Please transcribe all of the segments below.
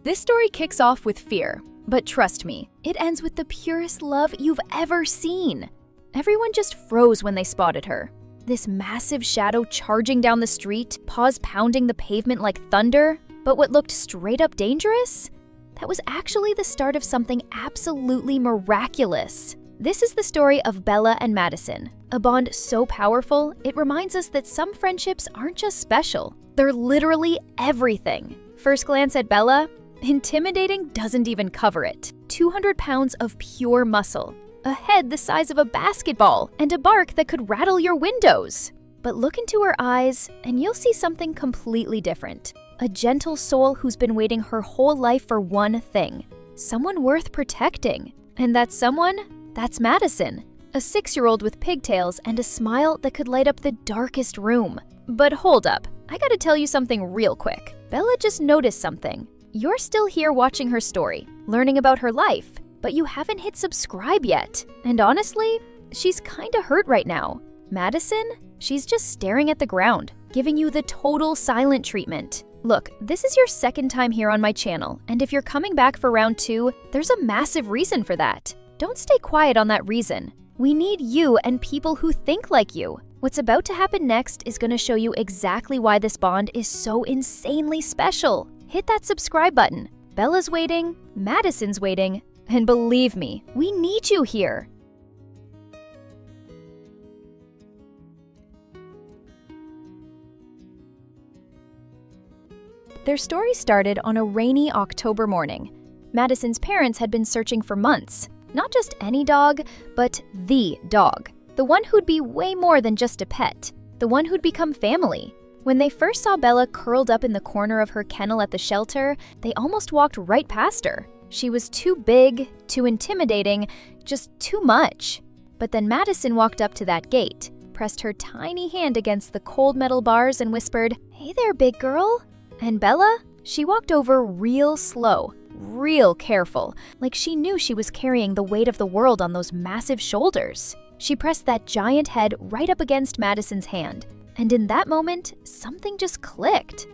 This story kicks off with fear, but trust me, it ends with the purest love you've ever seen. Everyone just froze when they spotted her. This massive shadow charging down the street, paws pounding the pavement like thunder, but what looked straight up dangerous? That was actually the start of something absolutely miraculous. This is the story of Bella and Madison, a bond so powerful, it reminds us that some friendships aren't just special, they're literally everything. First glance at Bella, intimidating doesn't even cover it. 200 pounds of pure muscle, a head the size of a basketball, and a bark that could rattle your windows. But look into her eyes, and you'll see something completely different. A gentle soul who's been waiting her whole life for one thing. Someone worth protecting. And that someone? That's Madison. A 6-year-old with pigtails and a smile that could light up the darkest room. But hold up, I gotta tell you something real quick. Bella just noticed something. You're still here watching her story, learning about her life, but you haven't hit subscribe yet. And honestly, she's kinda hurt right now. Madison? She's just staring at the ground, giving you the total silent treatment. Look, this is your second time here on my channel, and if you're coming back for round 2, there's a massive reason for that. Don't stay quiet on that reason. We need you and people who think like you. What's about to happen next is gonna show you exactly why this bond is so insanely special. Hit that subscribe button. Bella's waiting, Madison's waiting, and believe me, we need you here. Their story started on a rainy October morning. Madison's parents had been searching for months. Not just any dog, but the dog. The one who'd be way more than just a pet. The one who'd become family. When they first saw Bella curled up in the corner of her kennel at the shelter, they almost walked right past her. She was too big, too intimidating, just too much. But then Madison walked up to that gate, pressed her tiny hand against the cold metal bars and whispered, "Hey there, big girl." And Bella? She walked over real slow, real careful, like she knew she was carrying the weight of the world on those massive shoulders. She pressed that giant head right up against Madison's hand, and in that moment, something just clicked.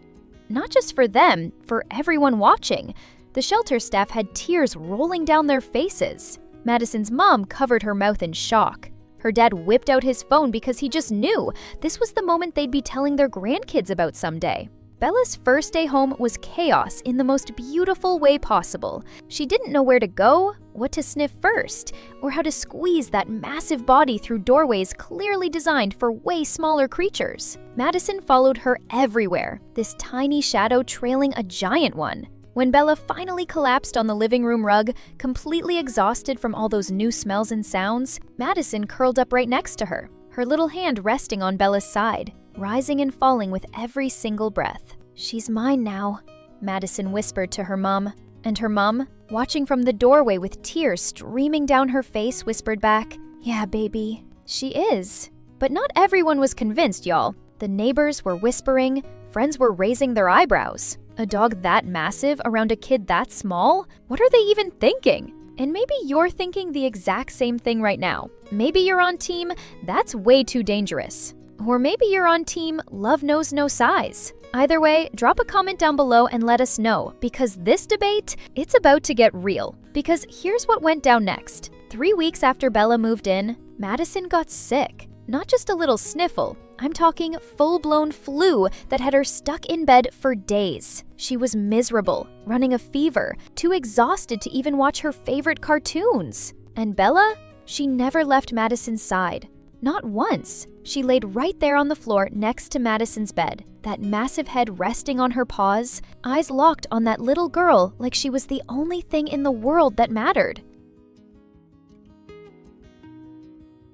Not just for them, for everyone watching. The shelter staff had tears rolling down their faces. Madison's mom covered her mouth in shock. Her dad whipped out his phone because he just knew this was the moment they'd be telling their grandkids about someday. Bella's first day home was chaos in the most beautiful way possible. She didn't know where to go, what to sniff first, or how to squeeze that massive body through doorways clearly designed for way smaller creatures. Madison followed her everywhere, this tiny shadow trailing a giant one. When Bella finally collapsed on the living room rug, completely exhausted from all those new smells and sounds, Madison curled up right next to her, her little hand resting on Bella's side, rising and falling with every single breath. "She's mine now," Madison whispered to her mom. And her mom, watching from the doorway with tears streaming down her face, whispered back, "Yeah, baby, she is." But not everyone was convinced, y'all. The neighbors were whispering, friends were raising their eyebrows. A dog that massive around a kid that small? What are they even thinking? And maybe you're thinking the exact same thing right now. Maybe you're on team, "That's way too dangerous." Or maybe you're on team, "Love knows no size." Either way, drop a comment down below and let us know, because this debate, it's about to get real. Because here's what went down next. 3 weeks after Bella moved in, Madison got sick. Not just a little sniffle, I'm talking full-blown flu that had her stuck in bed for days. She was miserable, running a fever, too exhausted to even watch her favorite cartoons. And Bella? She never left Madison's side. Not once. She laid right there on the floor next to Madison's bed, that massive head resting on her paws, eyes locked on that little girl like she was the only thing in the world that mattered.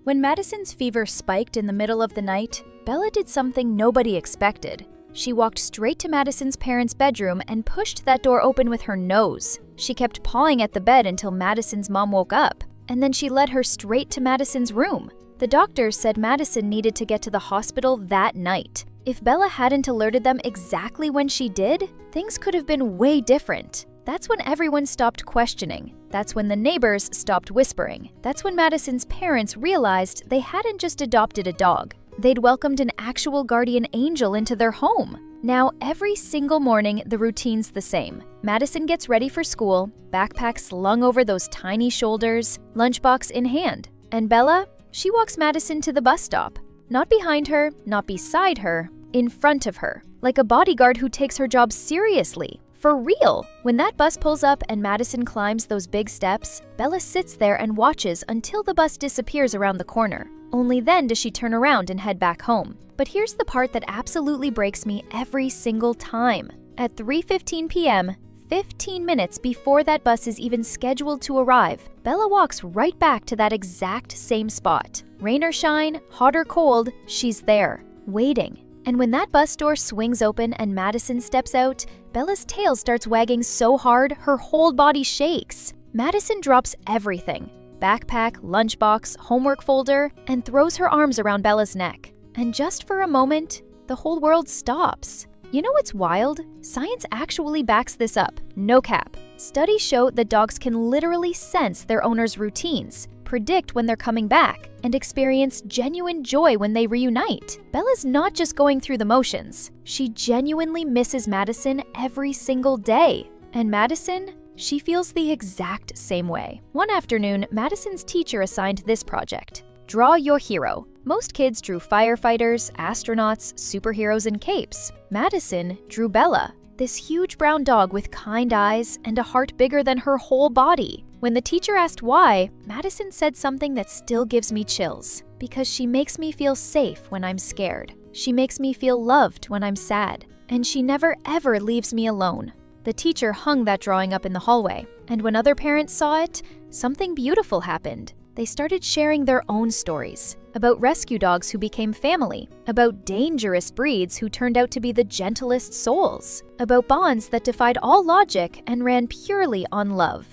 When Madison's fever spiked in the middle of the night, Bella did something nobody expected. She walked straight to Madison's parents' bedroom and pushed that door open with her nose. She kept pawing at the bed until Madison's mom woke up, and then she led her straight to Madison's room. The doctors said Madison needed to get to the hospital that night. If Bella hadn't alerted them exactly when she did, things could have been way different. That's when everyone stopped questioning. That's when the neighbors stopped whispering. That's when Madison's parents realized they hadn't just adopted a dog. They'd welcomed an actual guardian angel into their home. Now, every single morning, the routine's the same. Madison gets ready for school, backpack slung over those tiny shoulders, lunchbox in hand. And Bella, she walks Madison to the bus stop. Not behind her, not beside her, in front of her. Like a bodyguard who takes her job seriously. For real! When that bus pulls up and Madison climbs those big steps, Bella sits there and watches until the bus disappears around the corner. Only then does she turn around and head back home. But here's the part that absolutely breaks me every single time. At 3:15 p.m., 15 minutes before that bus is even scheduled to arrive, Bella walks right back to that exact same spot. Rain or shine, hot or cold, she's there, waiting. And when that bus door swings open and Madison steps out, Bella's tail starts wagging so hard her whole body shakes. Madison drops everything, backpack, lunchbox, homework folder, and throws her arms around Bella's neck. And just for a moment, the whole world stops. You know what's wild? Science actually backs this up, no cap. Studies show that dogs can literally sense their owner's routines, predict when they're coming back, and experience genuine joy when they reunite. Bella's not just going through the motions. She genuinely misses Madison every single day. And Madison, she feels the exact same way. One afternoon, Madison's teacher assigned this project. Draw your hero. Most kids drew firefighters, astronauts, superheroes, and capes. Madison drew Bella, this huge brown dog with kind eyes and a heart bigger than her whole body. When the teacher asked why, Madison said something that still gives me chills. Because she makes me feel safe when I'm scared. She makes me feel loved when I'm sad. And she never ever leaves me alone. The teacher hung that drawing up in the hallway. And when other parents saw it, something beautiful happened. They started sharing their own stories about rescue dogs who became family, about dangerous breeds who turned out to be the gentlest souls, about bonds that defied all logic and ran purely on love.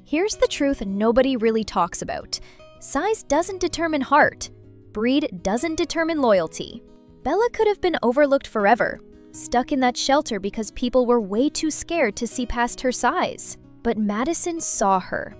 Here's the truth nobody really talks about. Size doesn't determine heart. Breed doesn't determine loyalty. Bella could have been overlooked forever, stuck in that shelter because people were way too scared to see past her size. But Madison saw her.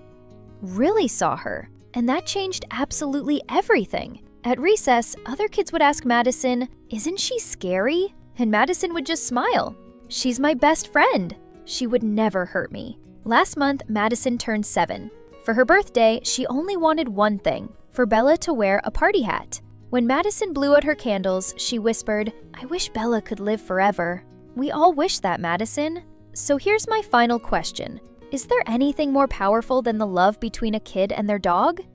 Really saw her. And that changed absolutely everything. At recess, other kids would ask Madison, "Isn't she scary?" And Madison would just smile. "She's my best friend. She would never hurt me." Last month, Madison turned 7. For her birthday, she only wanted one thing, for Bella to wear a party hat. When Madison blew out her candles, she whispered, "I wish Bella could live forever." We all wish that, Madison. So here's my final question. Is there anything more powerful than the love between a kid and their dog?